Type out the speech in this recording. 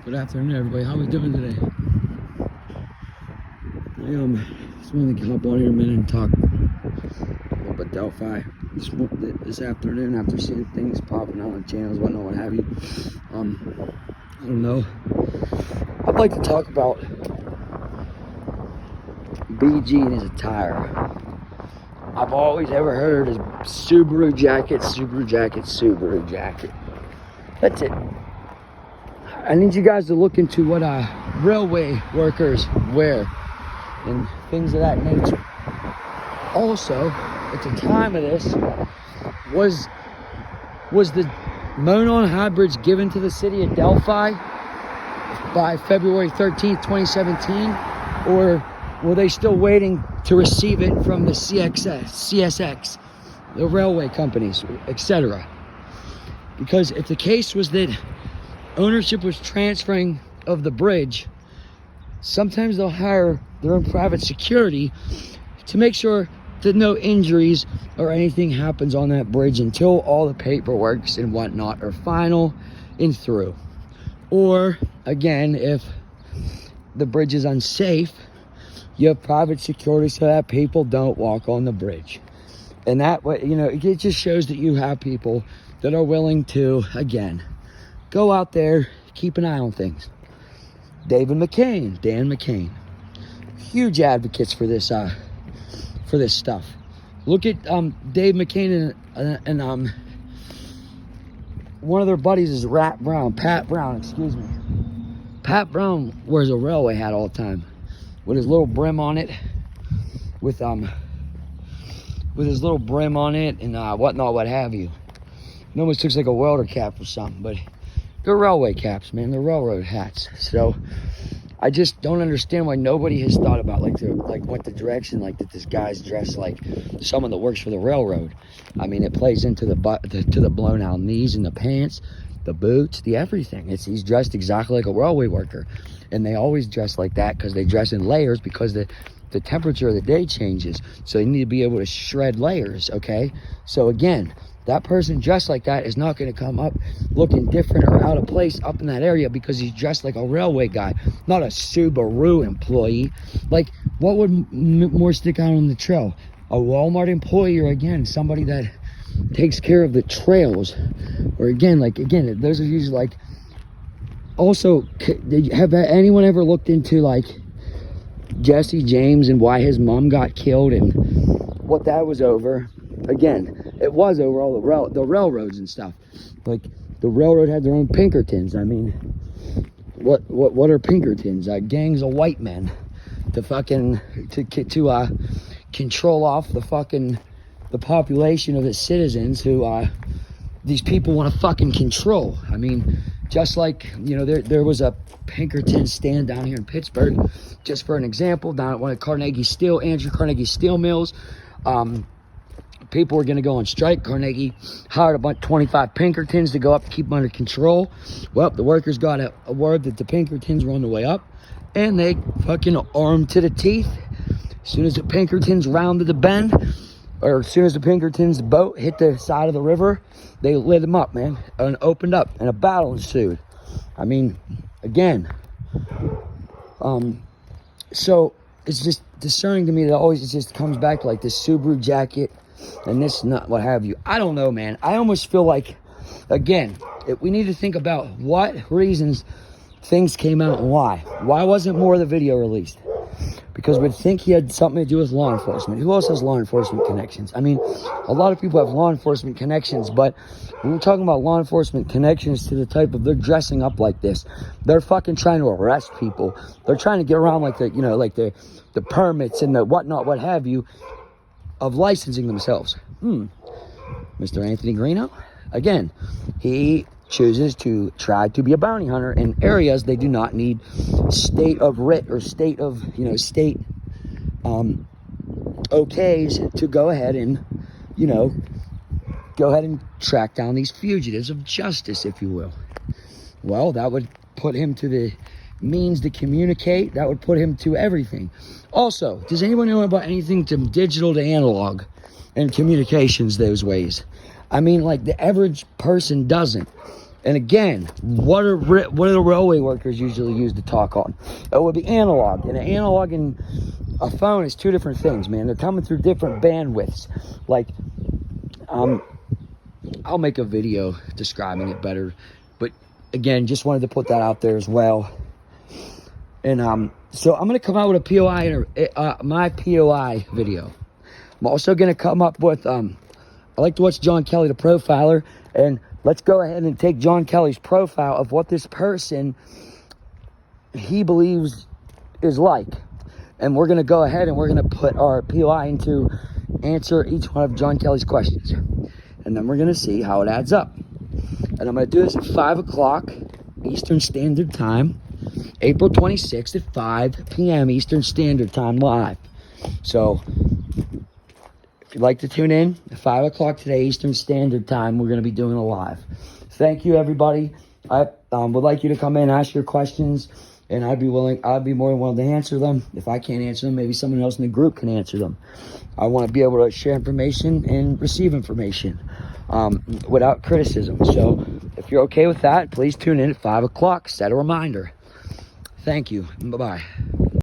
Good afternoon, everybody. How are we doing today? I just wanted to hop on here a minute and talk a little bit Delphi this afternoon after seeing things popping out on channels, whatnot, what have you. I don't know. I'd like to talk about BG and his attire. I've always ever heard his Subaru jacket, Subaru jacket, Subaru jacket. That's it. I need you guys to look into what railway workers wear and things of that nature. Also, at the time of this, was the Monon hybrids given to the city of Delphi by February 13th, 2017, or were they still waiting to receive it from the CSX, the railway companies, etc.? Because if the case was that ownership was transferring of the bridge, sometimes they'll hire their own private security to make sure that no injuries or anything happens on that bridge until all the paperwork and whatnot are final and through. Or again, if the bridge is unsafe, you have private security so that people don't walk on the bridge. And that way, it just shows that you have people that are willing to, again, go out there, keep an eye on things. Dan McCain, huge advocates for this stuff. Look at Dave McCain and one of their buddies is Pat Brown. Pat Brown wears a railway hat all the time, with his little brim on it, with his little brim on it and whatnot, what have you. It almost looks like a welder cap or something, but they're railway caps, man. They're railroad hats. So I just don't understand why nobody has thought about went the direction that this guy's dressed like someone that works for the railroad. I mean, it plays into the blown out knees and the pants, the boots, the everything. He's dressed exactly like a railway worker, and they always dress like that because they dress in layers because the temperature of the day changes. So they need to be able to shred layers. Okay, so again, that person dressed like that is not going to come up looking different or out of place up in that area because he's dressed like a railway guy, not a Subaru employee. Like, what would more stick out on the trail? A Walmart employee, or again, somebody that takes care of the trails? Or again, those are usually also, have anyone ever looked into Jesse James and why his mom got killed and what that was over? Again, it was over all the railroads and stuff. Like, the railroad had their own Pinkertons. I mean, what are Pinkertons? Gangs of white men to control off the population of the citizens who these people want to fucking control. I mean, just like, there was a Pinkerton stand down here in Pittsburgh, just for an example, down at one of Andrew Carnegie Steel Mills. People were going to go on strike. Carnegie hired a bunch of 25 Pinkertons to go up to keep them under control. Well, the workers got a word that the Pinkertons were on the way up, and they fucking armed to the teeth. As soon as the Pinkertons rounded the bend, or as soon as the Pinkertons' boat hit the side of the river, they lit them up, man, and opened up, and a battle ensued. I mean, again, so it's just discerning to me that always it just comes back to this Subaru jacket and this not what have you. I don't know, man. I almost feel like, again, we need to think about what reasons things came out and why. Why wasn't more of the video released? Because we'd think he had something to do with law enforcement. Who else has law enforcement connections? I mean, a lot of people have law enforcement connections, but when we're talking about law enforcement connections to the type of, they're dressing up like this. They're fucking trying to arrest people. They're trying to get around the permits and the whatnot, what have you, of licensing themselves. Mr. Anthony Greeno, again, he chooses to try to be a bounty hunter in areas they do not need state of writ or state of, state okays to go ahead and track down these fugitives of justice, if you will. Well, that would put him to the means to communicate. That would put him to everything. Also, does anyone know about anything from digital to analog and communications those ways? I mean, the average person doesn't. And again, what do the railway workers usually use to talk on? It would be analog. And an analog and a phone is two different things, man. They're coming through different bandwidths. Like, I'll make a video describing it better. But again, just wanted to put that out there as well. And so I'm going to come out with a POI, my POI video. I'm also going to come up with, I like to watch John Kelly, the profiler, and let's go ahead and take John Kelly's profile of what this person he believes is like. And we're going to go ahead and we're going to put our POI into answer each one of John Kelly's questions. And then we're going to see how it adds up. And I'm going to do this at 5 o'clock Eastern Standard Time, April 26th at 5 p.m. Eastern Standard Time live. So if you'd like to tune in at 5 o'clock today Eastern Standard Time, we're going to be doing a live. Thank you, everybody. I would like you to come in, ask your questions, and I'd be more than willing to answer them. If I can't answer them, maybe someone else in the group can answer them. I want to be able to share information and receive information without criticism. So if you're okay with that, please tune in at 5 o'clock. Set a reminder. Thank you. Bye-bye.